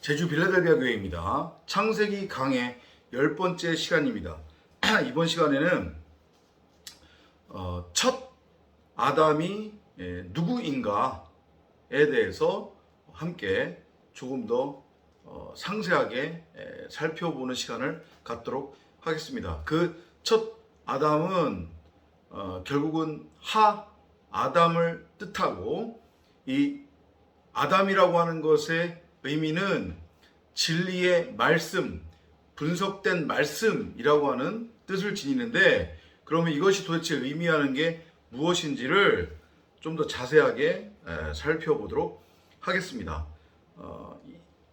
제주 빌라델비아 교회입니다. 창세기 강의 10번째 시간입니다. 이번 시간에는 첫 아담이 누구인가에 대해서 함께 조금 더 상세하게 살펴보는 시간을 갖도록 하겠습니다. 그 첫 아담은 결국은 하 아담을 뜻하고, 이 아담이라고 하는 것의 의미는 진리의 말씀, 분석된 말씀이라고 하는 뜻을 지니는데, 그러면 이것이 도대체 의미하는 게 무엇인지를 좀 더 자세하게 살펴보도록 하겠습니다.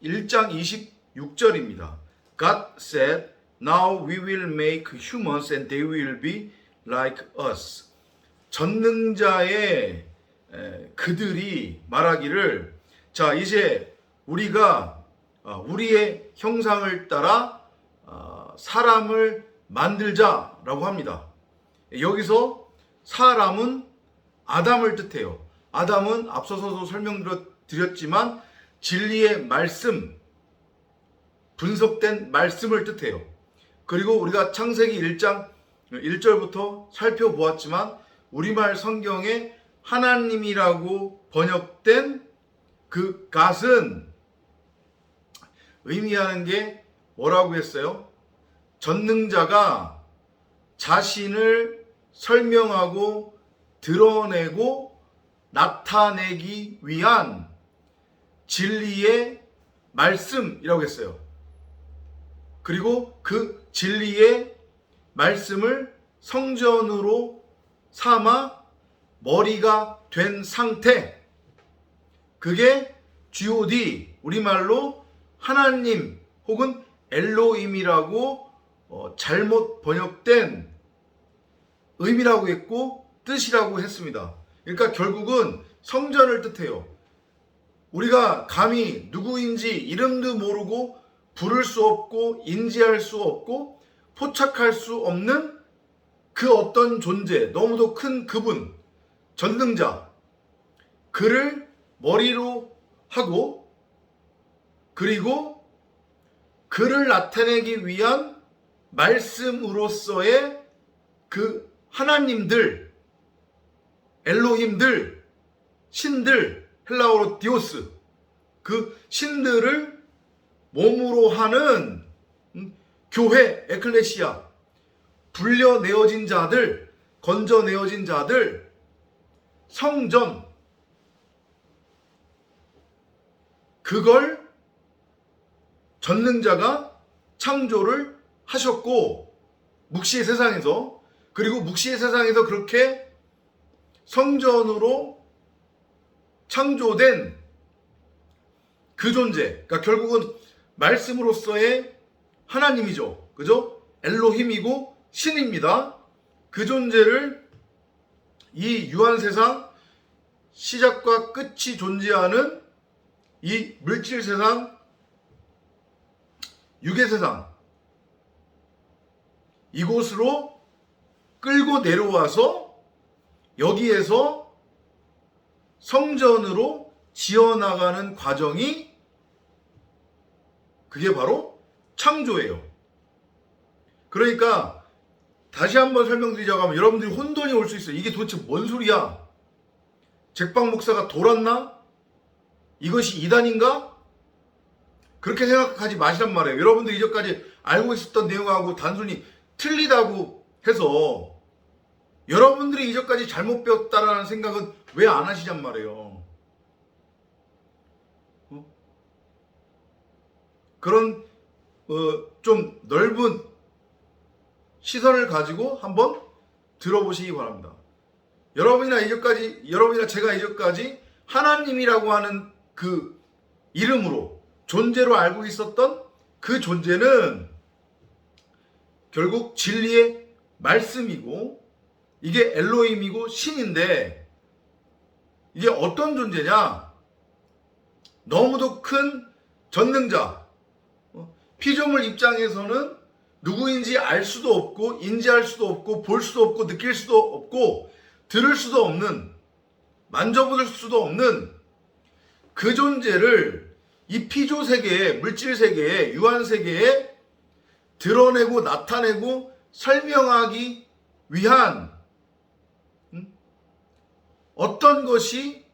1장 26절입니다. God said, Now we will make humans and they will be like us. 전능자의 그들이 말하기를, 자, 이제 우리가 우리의 형상을 따라 사람을 만들자라고 합니다. 여기서 사람은 아담을 뜻해요. 아담은 앞서서도 설명드렸지만 진리의 말씀, 분석된 말씀을 뜻해요. 그리고 우리가 창세기 1장 1절부터 살펴보았지만 우리말 성경에 하나님이라고 번역된 그 God은 의미하는 게 뭐라고 했어요? 전능자가 자신을 설명하고 드러내고 나타내기 위한 진리의 말씀이라고 했어요. 그리고 그 진리의 말씀을 성전으로 삼아 머리가 된 상태, 그게 God, 우리말로 하나님 혹은 엘로힘이라고 잘못 번역된 의미라고 했고 뜻이라고 했습니다. 그러니까 결국은 성전을 뜻해요. 우리가 감히 누구인지 이름도 모르고 부를 수 없고 인지할 수 없고 포착할 수 없는 그 어떤 존재, 너무도 큰 그분, 전능자, 그를 머리로 하고, 그리고 그를 나타내기 위한 말씀으로서의 그 하나님들, 엘로힘들, 신들, 헬라어로 디오스, 그 신들을 몸으로 하는 교회, 에클레시아, 불려내어진 자들, 건져내어진 자들, 성전, 그걸 전능자가 창조를 하셨고, 묵시의 세상에서, 그리고 묵시의 세상에서 그렇게 성전으로 창조된 그 존재, 그러니까 결국은 말씀으로서의 하나님이죠. 그죠? 엘로힘이고 신입니다. 그 존재를 이 유한 세상, 시작과 끝이 존재하는 이 물질 세상, 육의 세상, 이곳으로 끌고 내려와서 여기에서 성전으로 지어나가는 과정이, 그게 바로 창조예요. 그러니까 다시 한번 설명드리자고 하면 여러분들이 혼돈이 올 수 있어요. 이게 도대체 뭔 소리야? 잭박 목사가 돌았나? 이것이 이단인가? 그렇게 생각하지 마시란 말이에요. 여러분들이 이전까지 알고 있었던 내용하고 단순히 틀리다고 해서 여러분들이 이전까지 잘못 배웠다라는 생각은 왜 안 하시냔 말이에요. 그런 좀 넓은 시선을 가지고 한번 들어보시기 바랍니다. 여러분이나 제가 이전까지 하나님이라고 하는 그 이름으로, 존재로 알고 있었던 그 존재는 결국 진리의 말씀이고, 이게 엘로힘이고 신인데, 이게 어떤 존재냐? 너무도 큰 전능자, 피조물 입장에서는 누구인지 알 수도 없고 인지할 수도 없고 볼 수도 없고 느낄 수도 없고 들을 수도 없는, 만져볼 수도 없는 그 존재를 이 피조 세계에, 물질 세계에, 유한 세계에 드러내고 나타내고 설명하기 위한 어떤 것이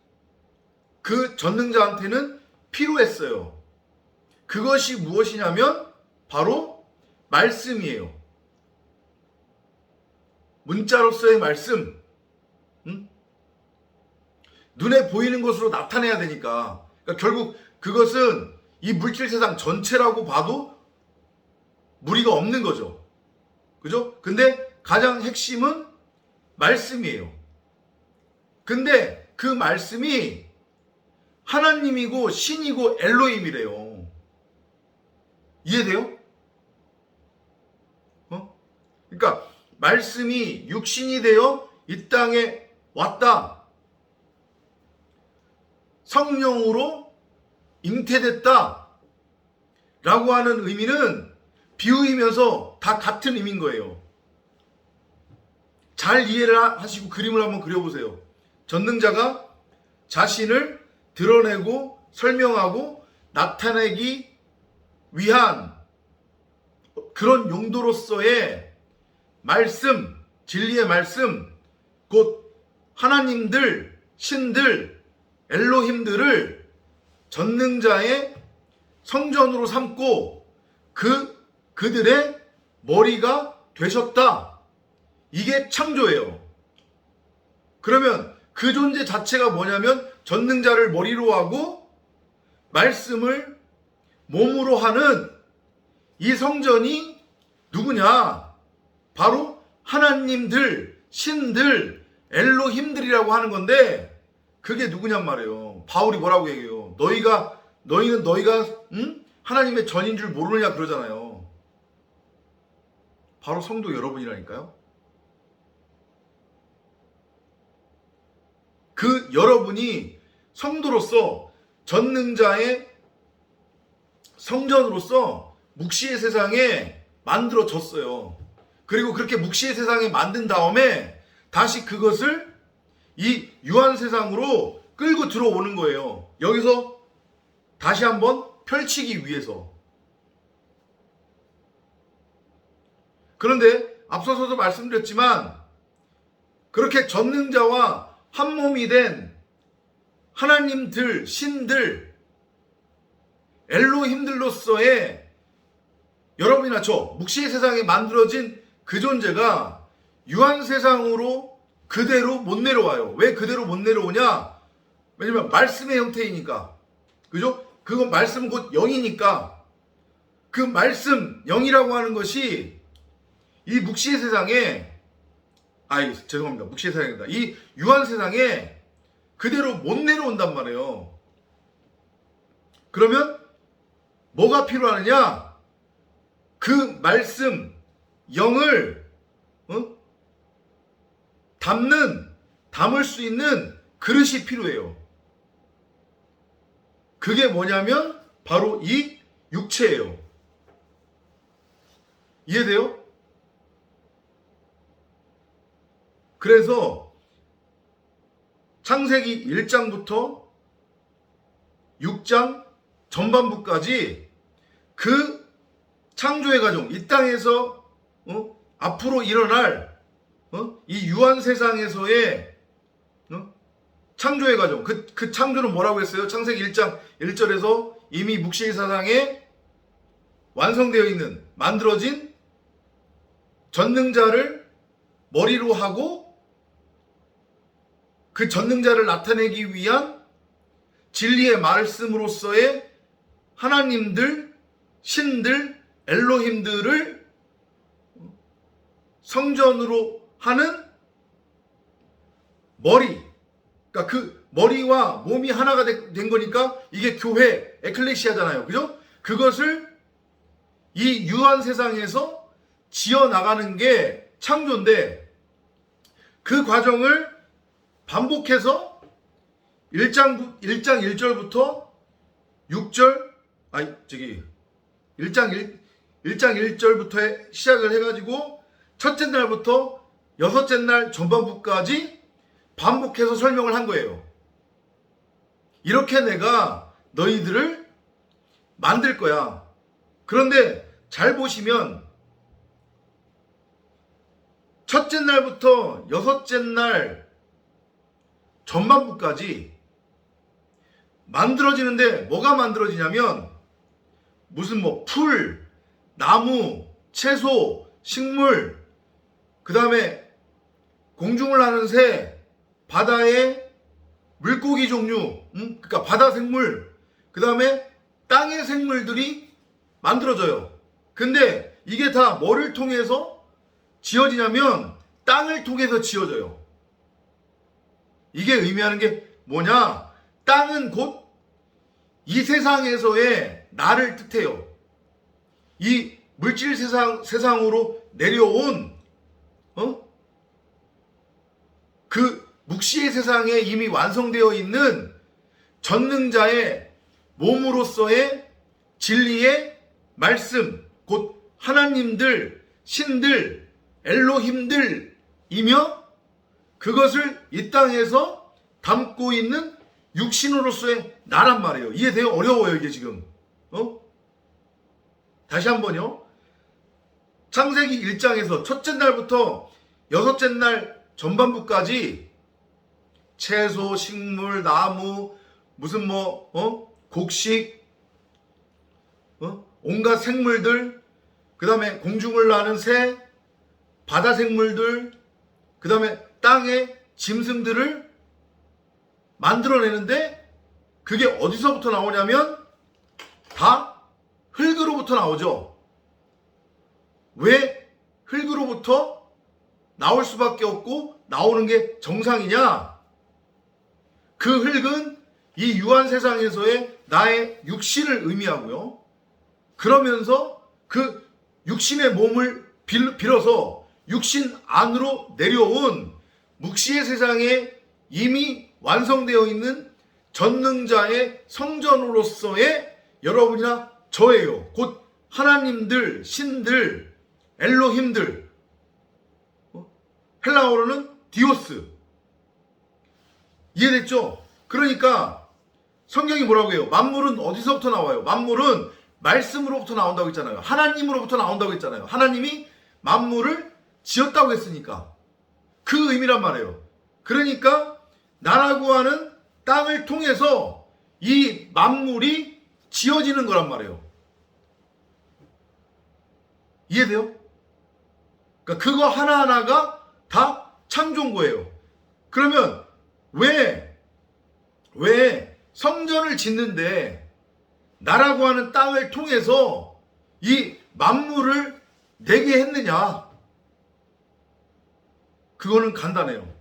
그 전능자한테는 필요했어요. 그것이 무엇이냐면 바로 말씀이에요. 문자로서의 말씀. 눈에 보이는 것으로 나타내야 되니까. 그러니까 결국 그것은 이 물질 세상 전체라고 봐도 무리가 없는 거죠. 그죠? 근데 가장 핵심은 말씀이에요. 근데 그 말씀이 하나님이고 신이고 엘로힘이래요. 이해돼요? 그러니까 말씀이 육신이 되어 이 땅에 왔다. 성령으로 잉태됐다. 라고 하는 의미는 비유이면서 다 같은 의미인 거예요. 잘 이해를 하시고 그림을 한번 그려보세요. 전능자가 자신을 드러내고 설명하고 나타내기 위한 그런 용도로서의 말씀, 진리의 말씀, 곧 하나님들, 신들, 엘로힘들을 전능자의 성전으로 삼고 그들의 머리가 되셨다. 이게 창조예요. 그러면 그 존재 자체가 뭐냐면 전능자를 머리로 하고 말씀을 몸으로 하는 이 성전이 누구냐? 바로 하나님들, 신들, 엘로힘들이라고 하는 건데 그게 누구냔 말이에요. 바울이 뭐라고 얘기해요? 너희는 하나님의 전인 줄 모르느냐 그러잖아요. 바로 성도 여러분이라니까요. 그 여러분이 성도로서 전능자의 성전으로서 묵시의 세상에 만들어졌어요. 그리고 그렇게 묵시의 세상에 만든 다음에 다시 그것을 이 유한 세상으로 끌고 들어오는 거예요. 여기서 다시 한번 펼치기 위해서. 그런데 앞서서도 말씀드렸지만 그렇게 전능자와 한 몸이 된 하나님들, 신들, 엘로힘들로서의 여러분이나 저 묵시의 세상에 만들어진 그 존재가 유한 세상으로 그대로 못 내려와요. 왜 그대로 못 내려오냐? 왜냐면 말씀의 형태이니까. 그죠? 그건 말씀은 곧 영이니까. 그 말씀, 영이라고 하는 것이 이 묵시의 세상에 죄송합니다. 묵시의 세상입니다. 이 유한 세상에 그대로 못 내려온단 말이에요. 그러면 뭐가 필요하느냐? 그 말씀, 영을 담을 수 있는 그릇이 필요해요. 그게 뭐냐면 바로 이 육체예요. 이해돼요? 그래서 창세기 1장부터 6장 전반부까지 그 창조의 과정, 이 땅에서 앞으로 일어날 이 유한 세상에서의 창조의 과정, 그 창조는 뭐라고 했어요? 창세기 1장 1절에서 이미 묵시의 세상에 완성되어 있는, 만들어진 전능자를 머리로 하고 그 전능자를 나타내기 위한 진리의 말씀으로서의 하나님들, 신들, 엘로힘들을 성전으로 하는 머리. 그러니까 그 머리와 몸이 하나가 된 거니까 이게 교회, 에클레시아잖아요. 그죠? 그것을 이 유한 세상에서 지어나가는 게 창조인데 그 과정을 반복해서 1장 1절부터 6절 1장 1절부터 시작을 해가지고 첫째 날부터 여섯째 날 전반부까지 반복해서 설명을 한 거예요. 이렇게 내가 너희들을 만들 거야. 그런데 잘 보시면 첫째 날부터 여섯째 날 전반부까지 만들어지는데 뭐가 만들어지냐면 무슨 뭐 풀, 나무, 채소, 식물, 그 다음에 공중을 나는 새, 바다의 물고기 종류, 그러니까 바다 생물, 그 다음에 땅의 생물들이 만들어져요. 근데 이게 다 뭐를 통해서 지어지냐면 땅을 통해서 지어져요. 이게 의미하는 게 뭐냐? 땅은 곧 이 세상에서의 나를 뜻해요. 이 물질 세상으로 내려온 그 묵시의 세상에 이미 완성되어 있는 전능자의 몸으로서의 진리의 말씀, 곧 하나님들, 신들, 엘로힘들이며 그것을 이 땅에서 담고 있는 육신으로서의 나란 말이에요. 이해돼요? 어려워요 이게 지금. 다시 한번요. 창세기 1장에서 첫째 날부터 여섯째 날 전반부까지 채소, 식물, 나무, 무슨 곡식, 온갖 생물들, 그 다음에 공중을 나는 새, 바다 생물들, 그 다음에 땅의 짐승들을 만들어내는데 그게 어디서부터 나오냐면 다 흙으로부터 나오죠. 왜 흙으로부터 나올 수밖에 없고 나오는 게 정상이냐? 그 흙은 이 유한 세상에서의 나의 육신을 의미하고요. 그러면서 그 육신의 몸을 빌어서 육신 안으로 내려온 묵시의 세상에 이미 완성되어 있는 전능자의 성전으로서의 여러분이나 저예요. 곧 하나님들, 신들, 엘로힘들. 헬라어로는 디오스. 이해됐죠? 그러니까 성경이 뭐라고 해요? 만물은 어디서부터 나와요? 만물은 말씀으로부터 나온다고 했잖아요. 하나님으로부터 나온다고 했잖아요. 하나님이 만물을 지었다고 했으니까. 그 의미란 말이에요. 그러니까 나라고 하는 땅을 통해서 이 만물이 지어지는 거란 말이에요. 이해돼요? 그러니까 그거 하나하나가 다 창조인 거예요. 그러면 왜 성전을 짓는데 나라고 하는 땅을 통해서 이 만물을 내게 했느냐? 그거는 간단해요.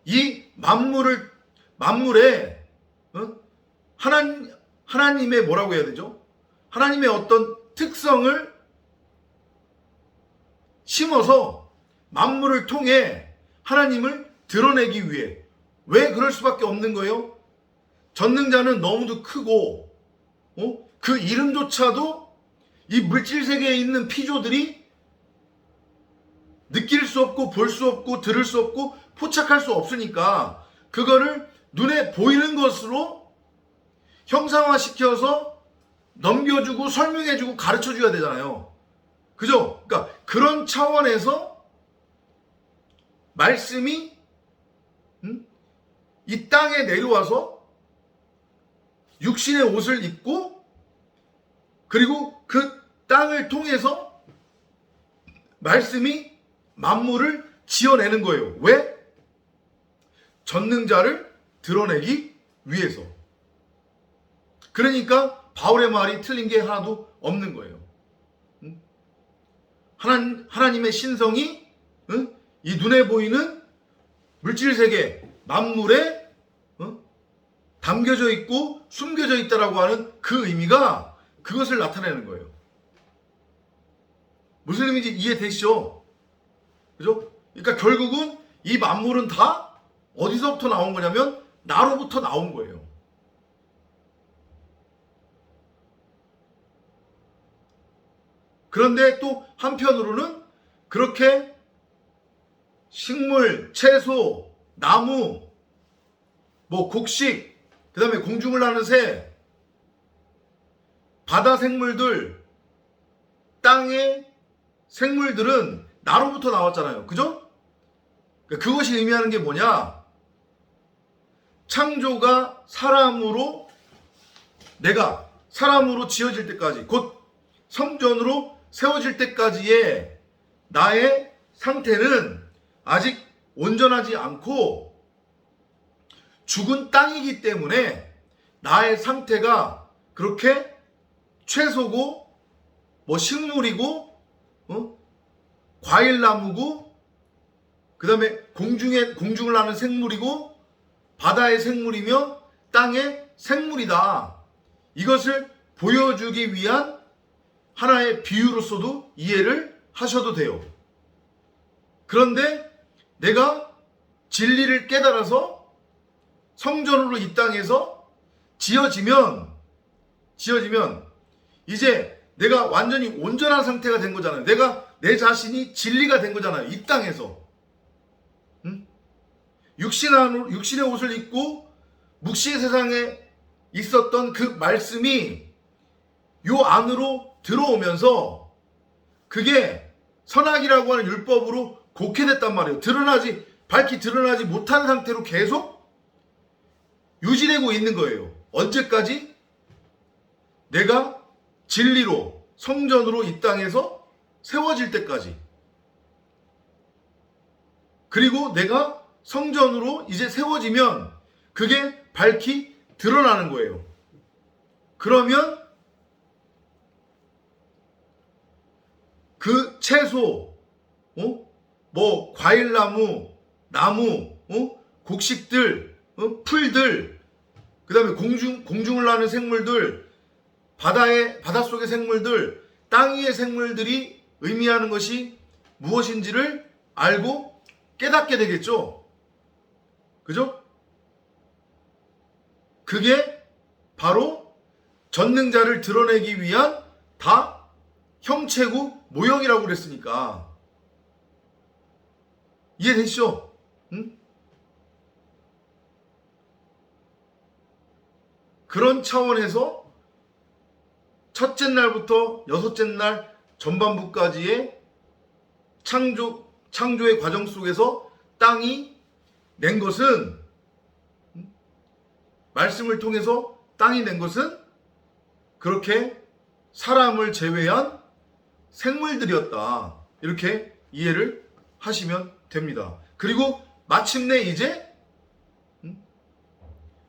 이 만물에 하나님의 뭐라고 해야 되죠? 하나님의 어떤 특성을 심어서 만물을 통해 하나님을 드러내기 위해. 왜 그럴 수밖에 없는 거예요? 전능자는 너무도 크고 그 이름조차도 이 물질 세계에 있는 피조들이 느낄 수 없고 볼 수 없고 들을 수 없고 포착할 수 없으니까 그거를 눈에 보이는 것으로 형상화시켜서 넘겨주고 설명해주고 가르쳐줘야 되잖아요. 그죠? 그러니까 그런 차원에서 말씀이 이 땅에 내려와서 육신의 옷을 입고 그리고 그 땅을 통해서 말씀이 만물을 지어내는 거예요. 왜? 전능자를 드러내기 위해서. 그러니까 바울의 말이 틀린 게 하나도 없는 거예요. 하나님의 신성이 이 눈에 보이는 물질세계 만물에 담겨져 있고 숨겨져 있다라고 하는 그 의미가 그것을 나타내는 거예요. 무슨 의미인지 이해되시죠? 그죠? 그러니까 결국은 이 만물은 다 어디서부터 나온 거냐면 나로부터 나온 거예요. 그런데 또 한편으로는 그렇게 식물, 채소, 나무, 곡식, 그 다음에 공중을 나는 새, 바다 생물들, 땅의 생물들은 나로부터 나왔잖아요. 그죠? 그것이 의미하는 게 뭐냐? 창조가 내가 사람으로 지어질 때까지, 곧 성전으로 세워질 때까지의 나의 상태는 아직 온전하지 않고 죽은 땅이기 때문에 나의 상태가 그렇게 채소고 식물이고 과일나무고 그 다음에 공중을 나는 생물이고 바다의 생물이며 땅의 생물이다. 이것을 보여주기 위한 하나의 비유로서도 이해를 하셔도 돼요. 그런데 내가 진리를 깨달아서 성전으로 이 땅에서 지어지면 이제 내가 완전히 온전한 상태가 된 거잖아요. 내 자신이 진리가 된 거잖아요. 이 땅에서. 육신의 옷을 입고 묵시의 세상에 있었던 그 말씀이 요 안으로 들어오면서 그게 선악이라고 하는 율법으로 곡해됐단 말이에요. 밝히 드러나지 못한 상태로 계속 유지되고 있는 거예요. 언제까지? 내가 진리로 성전으로 이 땅에서 세워질 때까지. 그리고 내가 성전으로 이제 세워지면 그게 밝히 드러나는 거예요. 그러면 그 채소, 과일나무, 나무, 곡식들, 풀들, 그 다음에 공중을 나는 생물들, 바닷속의 생물들, 땅 위의 생물들이 의미하는 것이 무엇인지를 알고 깨닫게 되겠죠. 그죠? 그게 바로 전능자를 드러내기 위한 다 형체고 모형이라고 그랬으니까. 이해되시죠? 응? 그런 차원에서 첫째 날부터 여섯째 날 전반부까지의 창조의 과정 속에서 땅이 낸 것은, 말씀을 통해서 땅이 낸 것은 그렇게 사람을 제외한 생물들이었다. 이렇게 이해를 하시면 됩니다. 그리고 마침내 이제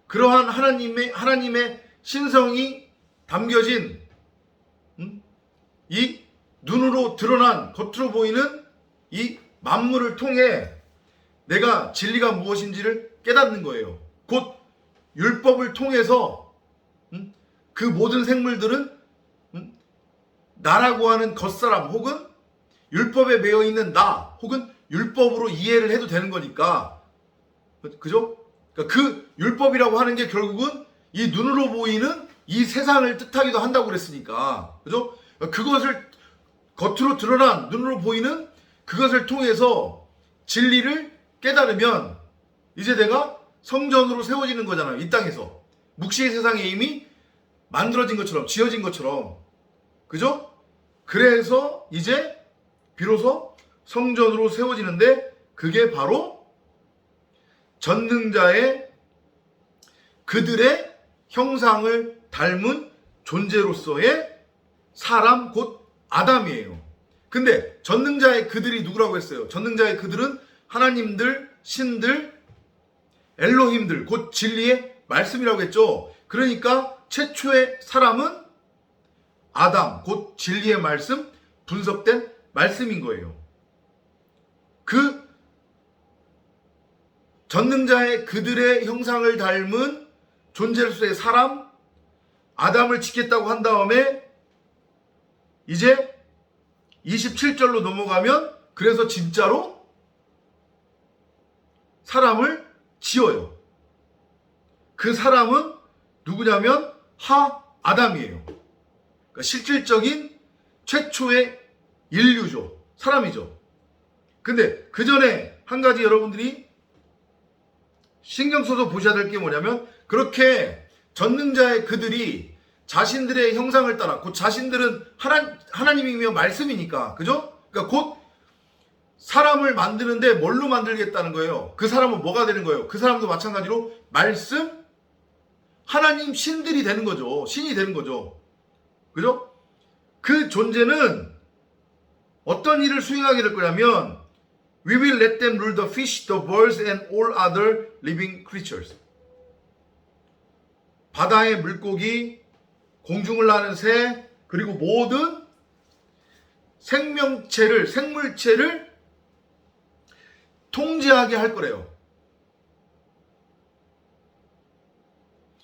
그러한 하나님의 신성이 담겨진 이 눈으로 드러난, 겉으로 보이는 이 만물을 통해 내가 진리가 무엇인지를 깨닫는 거예요. 곧 율법을 통해서 그 모든 생물들은 나라고 하는 겉사람 혹은 율법에 매여 있는 나 혹은 율법으로 이해를 해도 되는 거니까. 그죠? 그러니까 그 율법이라고 하는 게 결국은 이 눈으로 보이는 이 세상을 뜻하기도 한다고 그랬으니까. 그죠? 그것을 겉으로 드러난 눈으로 보이는 그것을 통해서 진리를 깨달으면 이제 내가 성전으로 세워지는 거잖아요. 이 땅에서. 묵시의 세상에 이미 만들어진 것처럼, 지어진 것처럼. 그죠? 그래서 이제 비로소 성전으로 세워지는데 그게 바로 전능자의 그들의 형상을 닮은 존재로서의 사람 곧 아담이에요. 근데 전능자의 그들이 누구라고 했어요? 전능자의 그들은 하나님들, 신들, 엘로힘들 곧 진리의 말씀이라고 했죠. 그러니까 최초의 사람은 아담 곧 진리의 말씀, 분석된 말씀인 거예요. 그 전능자의 그들의 형상을 닮은 존재로서의 사람 아담을 짓겠다고 한 다음에 이제 27절로 넘어가면 그래서 진짜로 사람을 지어요. 그 사람은 누구냐면 아담이에요. 그러니까 실질적인 최초의 인류죠. 사람이죠. 근데 그 전에 한 가지 여러분들이 신경 써서 보셔야 될 게 뭐냐면 그렇게 전능자의 그들이 자신들의 형상을 따라, 곧 자신들은 하나님이며 말씀이니까, 그죠? 그러니까 곧 사람을 만드는데 뭘로 만들겠다는 거예요. 그 사람은 뭐가 되는 거예요? 그 사람도 마찬가지로 말씀, 하나님, 신들이 되는 거죠. 신이 되는 거죠. 그죠? 그 존재는 어떤 일을 수행하게 될 거냐면 We will let them rule the fish, the birds and all other living creatures. 바다의 물고기, 공중을 나는 새, 그리고 모든 생물체를 통제하게 할 거래요.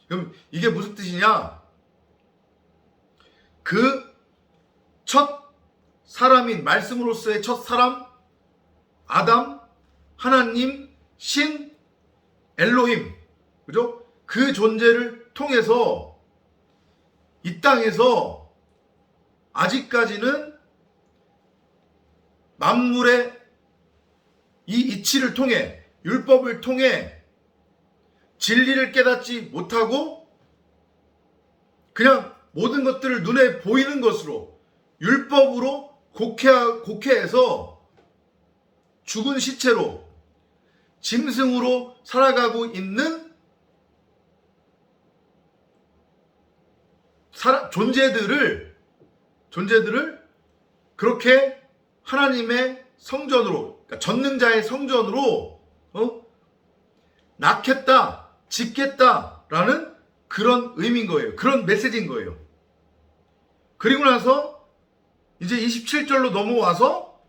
그럼 이게 무슨 뜻이냐? 그 첫 사람인 말씀으로서의 첫 사람 아담, 하나님, 신, 엘로힘, 그죠? 그 존재를 통해서 이 땅에서 아직까지는 만물의 이 이치를 통해, 율법을 통해 진리를 깨닫지 못하고 그냥 모든 것들을 눈에 보이는 것으로 율법으로 곡해해서 죽은 시체로 짐승으로 살아가고 있는 존재들을 그렇게 하나님의 성전으로, 그러니까 전능자의 성전으로 낳겠다, 짓겠다라는 그런 의미인 거예요. 그런 메시지인 거예요. 그리고 나서 이제 27절로 넘어와서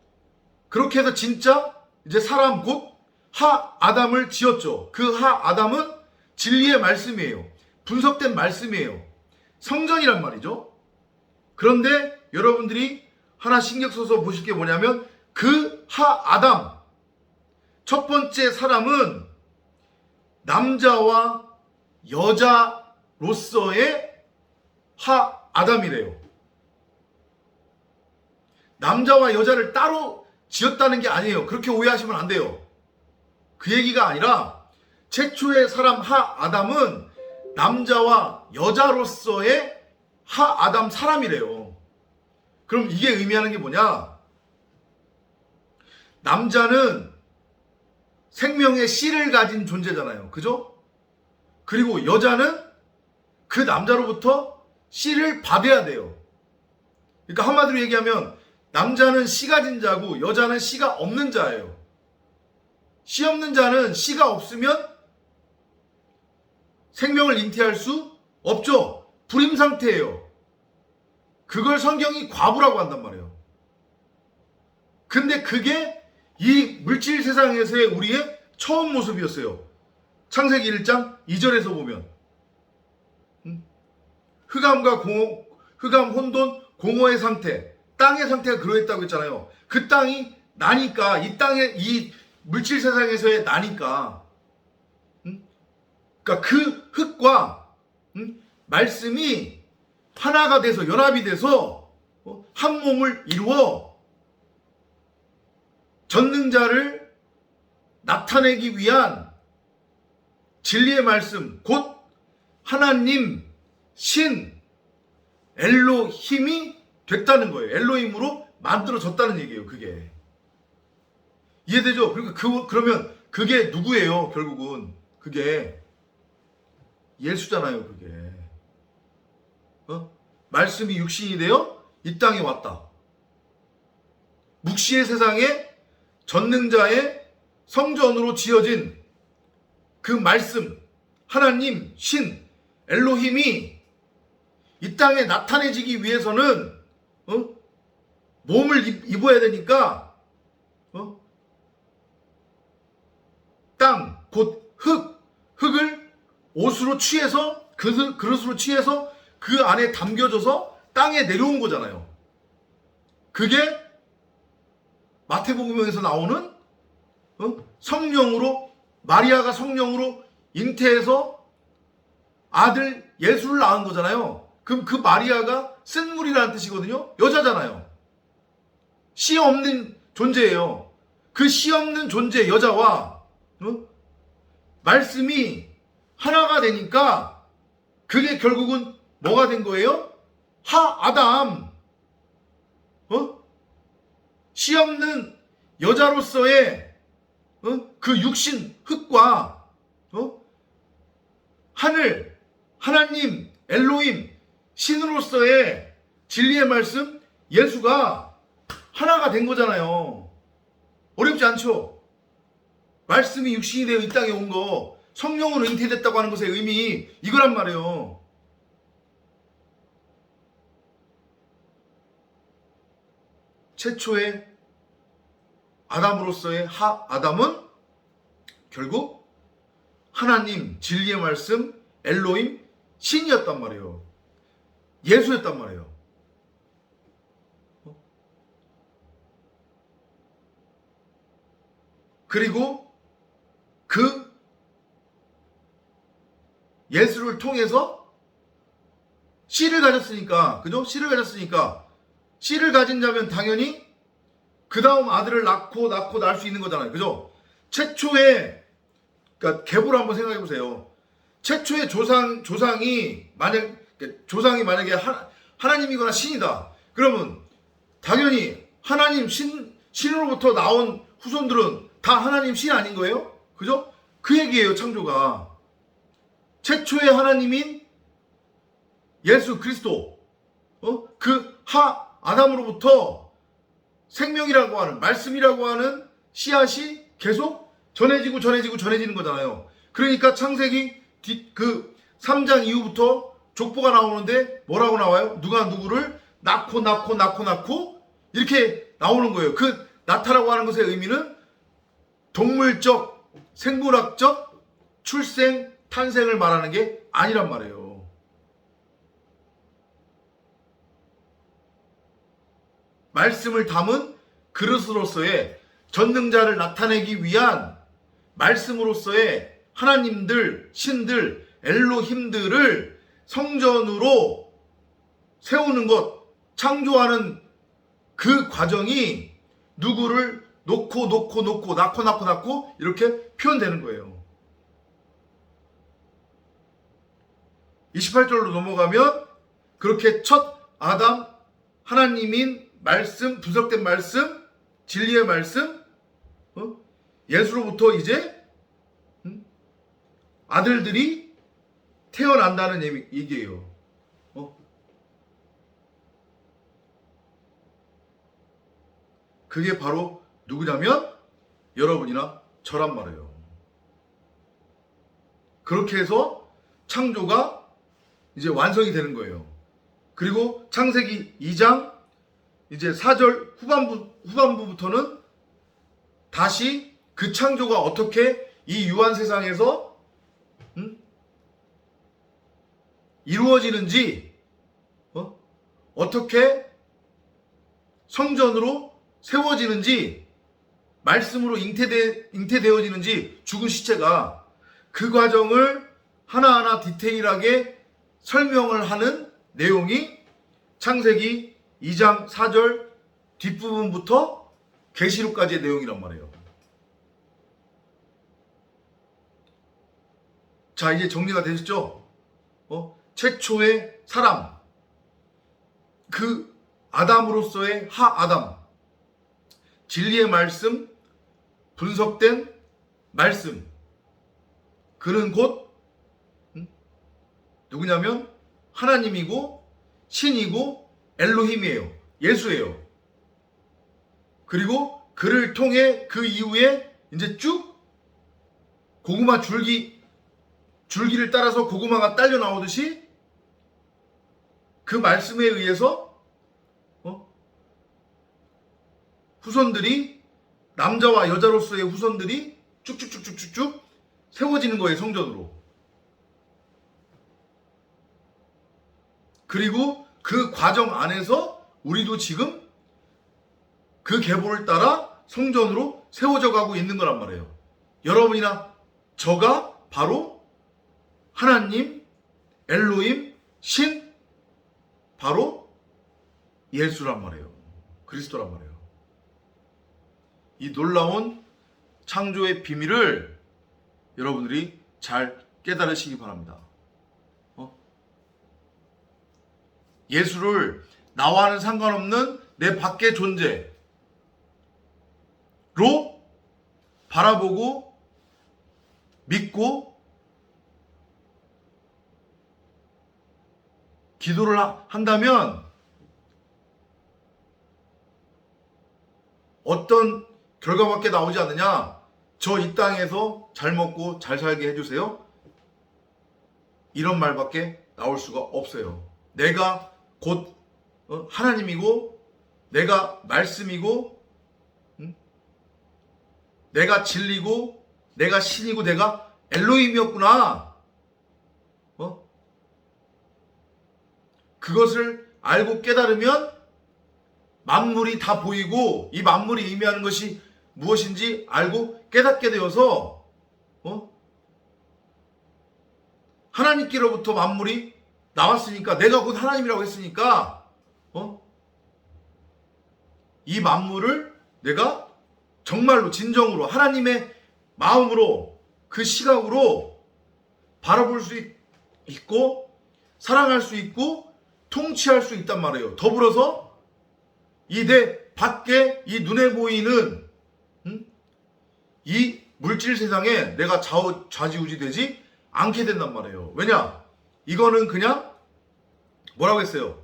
그렇게 해서 진짜 이제 사람 곧 하 아담을 지었죠. 그 하 아담은 진리의 말씀이에요. 분석된 말씀이에요. 성전이란 말이죠. 그런데 여러분들이 하나 신경 써서 보실 게 뭐냐면 그 하 아담 첫 번째 사람은 남자와 여자로서의 하 아담이래요. 남자와 여자를 따로 지었다는 게 아니에요. 그렇게 오해하시면 안 돼요. 그 얘기가 아니라 최초의 사람 하 아담은 남자와 여자로서의 하 아담 사람이래요. 그럼 이게 의미하는 게 뭐냐? 남자는 생명의 씨를 가진 존재잖아요. 그죠? 그리고 여자는 그 남자로부터 씨를 받아야 돼요. 그러니까 한마디로 얘기하면 남자는 씨 가진 자고 여자는 씨가 없는 자예요. 씨 없는 자는 씨가 없으면 생명을 잉태할 수 없죠. 불임 상태예요. 그걸 성경이 과부라고 한단 말이에요. 근데 그게 이 물질 세상에서의 우리의 처음 모습이었어요. 창세기 1장 2절에서 보면 흑암, 혼돈, 공허의 상태, 땅의 상태가 그러했다고 했잖아요. 그 땅이 나니까, 이 땅에, 이 물질 세상에서의 나니까, 그러니까 그 흙과 말씀이 하나가 돼서, 연합이 돼서 한 몸을 이루어 전능자를 나타내기 위한 진리의 말씀, 곧 하나님, 신, 엘로힘이 됐다는 거예요. 엘로힘으로 만들어졌다는 얘기예요. 그게 이해되죠? 그러면 그게 누구예요? 결국은 그게 예수잖아요. 그게 말씀이 육신이 되어 이 땅에 왔다. 묵시의 세상에 전능자의 성전으로 지어진 그 말씀, 하나님, 신, 엘로힘이 이 땅에 나타내지기 위해서는 몸을 입어야 되니까 땅, 곧 흙을 옷으로 취해서 그릇으로 취해서 그 안에 담겨져서 땅에 내려온 거잖아요. 그게 마태복음에서 나오는 성령으로, 마리아가 성령으로 잉태해서 아들 예수를 낳은 거잖아요. 그럼 그 마리아가 쓴물이라는 뜻이거든요. 여자잖아요. 씨 없는 존재예요. 그 씨 없는 존재 여자와 말씀이 하나가 되니까 그게 결국은 뭐가 된 거예요? 하아담. 씨 없는 여자로서의 그 육신 흙과 하늘 하나님 엘로힘 신으로서의 진리의 말씀 예수가 하나가 된 거잖아요. 어렵지 않죠? 말씀이 육신이 되어 이 땅에 온 거, 성령으로 잉태됐다고 하는 것의 의미 이거란 말이에요. 최초의 아담으로서의 하아담은 결국 하나님 진리의 말씀 엘로힘 신이었단 말이에요. 예수였단 말이에요. 그리고 그 예수를 통해서 씨를 가졌으니까, 그죠? 씨를 가졌으니까 씨를 가진 자면 당연히 그 다음 아들을 낳고 낳을 수 있는 거잖아요. 그죠? 최초의, 그러니까 계보를 한번 생각해 보세요. 최초의 조상이 만약에 하나님이거나 신이다. 그러면 당연히 하나님 신으로부터 나온 후손들은 다 하나님 신 아닌 거예요? 그죠? 그 얘기예요, 창조가. 최초의 하나님인 예수 그리스도, 그 아담으로부터 생명이라고 하는, 말씀이라고 하는 씨앗이 계속 전해지는 거잖아요. 그러니까 창세기 그 3장 이후부터 족보가 나오는데 뭐라고 나와요? 누가 누구를 낳고 이렇게 나오는 거예요. 그 낳다라고 하는 것의 의미는 동물적, 생물학적 출생, 탄생을 말하는 게 아니란 말이에요. 말씀을 담은 그릇으로서의 전능자를 나타내기 위한 말씀으로서의 하나님들, 신들, 엘로힘들을 성전으로 세우는 것, 창조하는 그 과정이 누구를 낳고 이렇게 표현되는 거예요. 28절로 넘어가면 그렇게 첫 아담 하나님인 말씀, 분석된 말씀, 진리의 말씀, 예수로부터 이제 아들들이 태어난다는 얘기예요. 그게 바로 누구냐면 여러분이나 저란 말이에요. 그렇게 해서 창조가 이제 완성이 되는 거예요. 그리고 창세기 2장 이제 4절 후반부부터는 다시 그 창조가 어떻게 이 유한 세상에서 이루어지는지, 어떻게 성전으로 세워지는지, 말씀으로 잉태되어지는지, 죽은 시체가 그 과정을 하나하나 디테일하게 설명을 하는 내용이 창세기 2장 4절 뒷부분부터 계시록까지의 내용이란 말이에요. 자, 이제 정리가 되셨죠? 최초의 사람, 그 아담으로서의 하아담, 진리의 말씀, 분석된 말씀, 그는 곧 누구냐면 하나님이고 신이고 엘로힘이에요. 예수예요. 그리고 그를 통해 그 이후에 이제 쭉 고구마 줄기를 따라서 고구마가 딸려 나오듯이 그 말씀에 의해서 후손들이, 남자와 여자로서의 후손들이 쭉쭉쭉쭉쭉 세워지는 거예요, 성전으로. 그리고 그 과정 안에서 우리도 지금 그 계보를 따라 성전으로 세워져 가고 있는 거란 말이에요. 여러분이나 저가 바로 하나님, 엘로힘, 신, 바로 예수란 말이에요. 그리스도란 말이에요. 이 놀라운 창조의 비밀을 여러분들이 잘 깨달으시기 바랍니다. 예수를 나와는 상관없는 내 밖의 존재로 바라보고 믿고 기도를 한다면 어떤 결과밖에 나오지 않느냐? 저 이 땅에서 잘 먹고 잘 살게 해주세요. 이런 말밖에 나올 수가 없어요. 내가 곧 하나님이고, 내가 말씀이고, 내가 진리고, 내가 신이고, 내가 엘로힘이었구나. 그것을 알고 깨달으면 만물이 다 보이고, 이 만물이 의미하는 것이 무엇인지 알고 깨닫게 되어서 하나님께로부터 만물이 나왔으니까, 내가 곧 하나님이라고 했으니까 이 만물을 내가 정말로 진정으로 하나님의 마음으로, 그 시각으로 바라볼 수 있고 사랑할 수 있고 통치할 수 있단 말이에요. 더불어서 이 내 밖에 이 눈에 보이는 이 물질 세상에 내가 좌지우지 되지 않게 된단 말이에요. 왜냐? 이거는 그냥 뭐라고 했어요?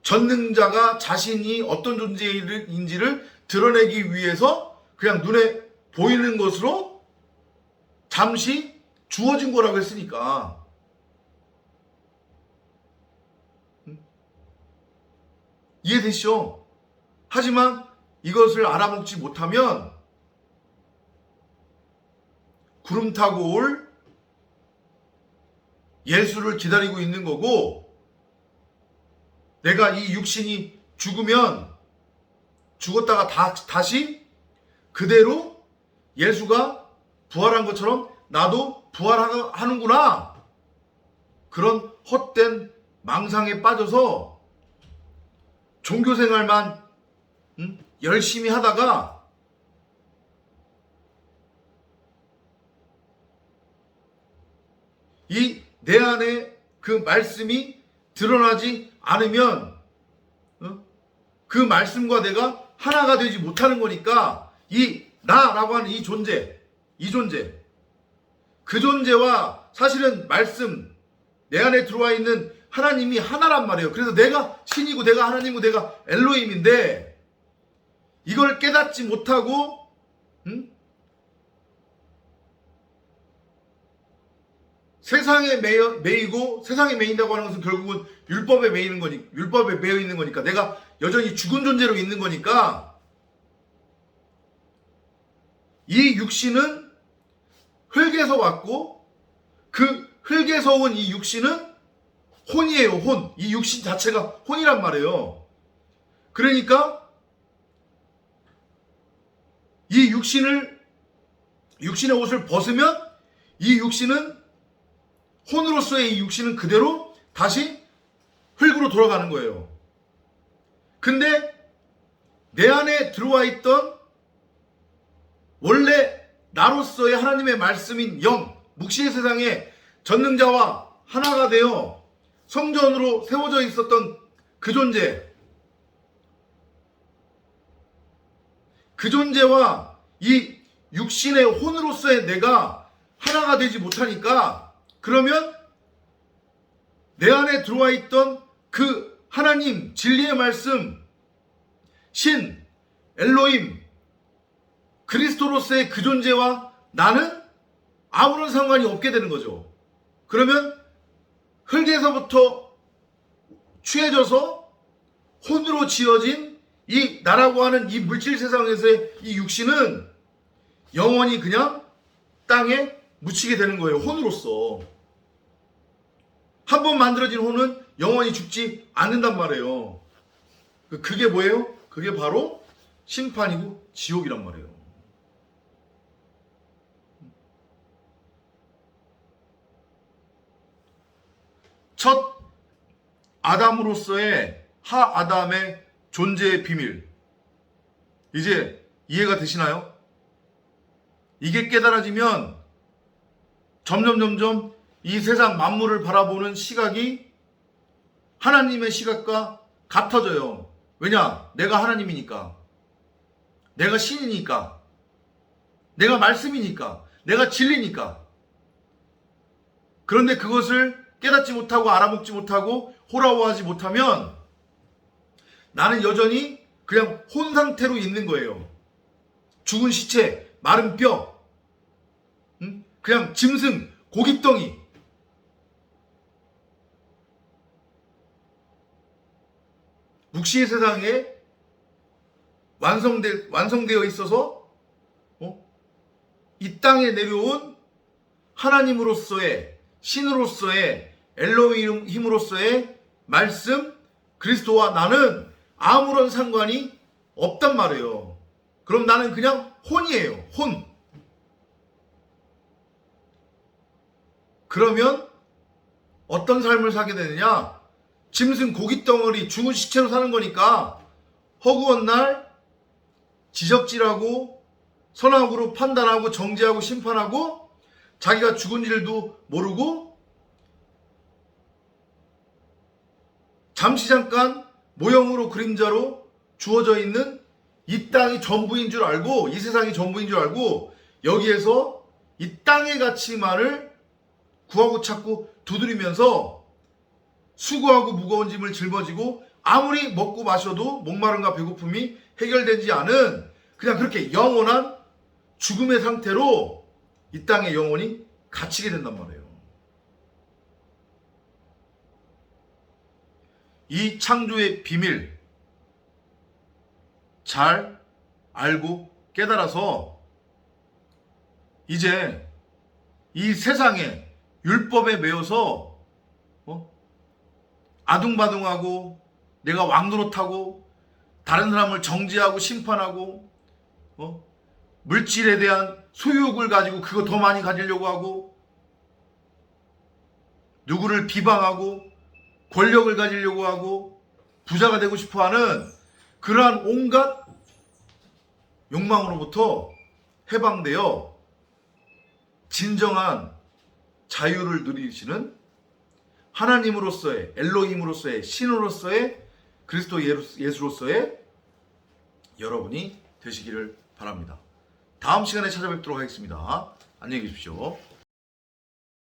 전능자가 자신이 어떤 존재인지를 드러내기 위해서 그냥 눈에 보이는 것으로 잠시 주어진 거라고 했으니까. 이해되시죠? 하지만 이것을 알아먹지 못하면 구름 타고 올 예수를 기다리고 있는 거고, 내가 이 육신이 죽으면 죽었다가 다시 그대로 예수가 부활한 것처럼 나도 부활하는구나. 그런 헛된 망상에 빠져서 종교생활만 열심히 하다가 이 내 안에 그 말씀이 드러나지 않으면 그 말씀과 내가 하나가 되지 못하는 거니까, 이 나라고 하는 이 존재, 그 존재와 사실은 말씀, 내 안에 들어와 있는 하나님이 하나란 말이에요. 그래서 내가 신이고 내가 하나님이고 내가 엘로힘인데, 이걸 깨닫지 못하고 세상에 매이고, 세상에 매인다고 하는 것은 결국은 율법에 매여 있는 거니까, 내가 여전히 죽은 존재로 있는 거니까, 이 육신은 흙에서 왔고, 그 흙에서 온 이 육신은 혼이에요. 혼. 이 육신 자체가 혼이란 말이에요. 그러니까 이 육신의 옷을 벗으면 이 육신은, 혼으로서의 이 육신은 그대로 다시 흙으로 돌아가는 거예요. 근데 내 안에 들어와 있던 원래 나로서의 하나님의 말씀인 영, 묵시의 세상에 전능자와 하나가 되어 성전으로 세워져 있었던 그 존재와 이 육신의 혼으로서의 내가 하나가 되지 못하니까, 그러면 내 안에 들어와 있던 그 하나님, 진리의 말씀, 신, 엘로힘, 그리스도로서의 그 존재와 나는 아무런 상관이 없게 되는 거죠. 그러면 흙에서부터 취해져서 혼으로 지어진 이 나라고 하는 이 물질 세상에서의 이 육신은 영원히 그냥 땅에 묻히게 되는 거예요. 혼으로서. 한 번 만들어진 혼은 영원히 죽지 않는단 말이에요. 그게 뭐예요? 그게 바로 심판이고 지옥이란 말이에요. 첫 아담으로서의 하아담의 존재의 비밀, 이제 이해가 되시나요? 이게 깨달아지면 점점 이 세상 만물을 바라보는 시각이 하나님의 시각과 같아져요. 왜냐? 내가 하나님이니까. 내가 신이니까. 내가 말씀이니까. 내가 진리니까. 그런데 그것을 깨닫지 못하고 알아먹지 못하고 호라워하지 못하면 나는 여전히 그냥 혼 상태로 있는 거예요. 죽은 시체, 마른 뼈, 그냥 짐승, 고깃덩이. 묵시의 세상에 완성되어 있어서 이 땅에 내려온 하나님으로서의, 신으로서의, 엘로힘으로서의 말씀, 그리스도와 나는 아무런 상관이 없단 말이에요. 그럼 나는 그냥 혼이에요. 혼. 그러면 어떤 삶을 사게 되느냐? 짐승 고깃덩어리 죽은 시체로 사는 거니까 허구한 날 지적질하고 선악으로 판단하고 정죄하고 심판하고 자기가 죽은 일도 모르고 잠시 잠깐 모형으로 그림자로 주어져 있는 이 땅이 전부인 줄 알고, 이 세상이 전부인 줄 알고 여기에서 이 땅의 가치만을 구하고 찾고 두드리면서 수고하고 무거운 짐을 짊어지고 아무리 먹고 마셔도 목마름과 배고픔이 해결되지 않은 그냥 그렇게 영원한 죽음의 상태로 이 땅에 영원히 갇히게 된단 말이에요. 이 창조의 비밀 잘 알고 깨달아서 이제 이 세상에 율법에 매여서 아둥바둥하고 내가 왕노릇하고 다른 사람을 정죄하고 심판하고 물질에 대한 소유욕을 가지고 그거 더 많이 가지려고 하고 누구를 비방하고 권력을 가지려고 하고 부자가 되고 싶어하는 그러한 온갖 욕망으로부터 해방되어 진정한 자유를 누리시는 하나님으로서의, 엘로힘으로서의, 신으로서의, 그리스도 예수로서의 여러분이 되시기를 바랍니다. 다음 시간에 찾아뵙도록 하겠습니다. 안녕히 계십시오.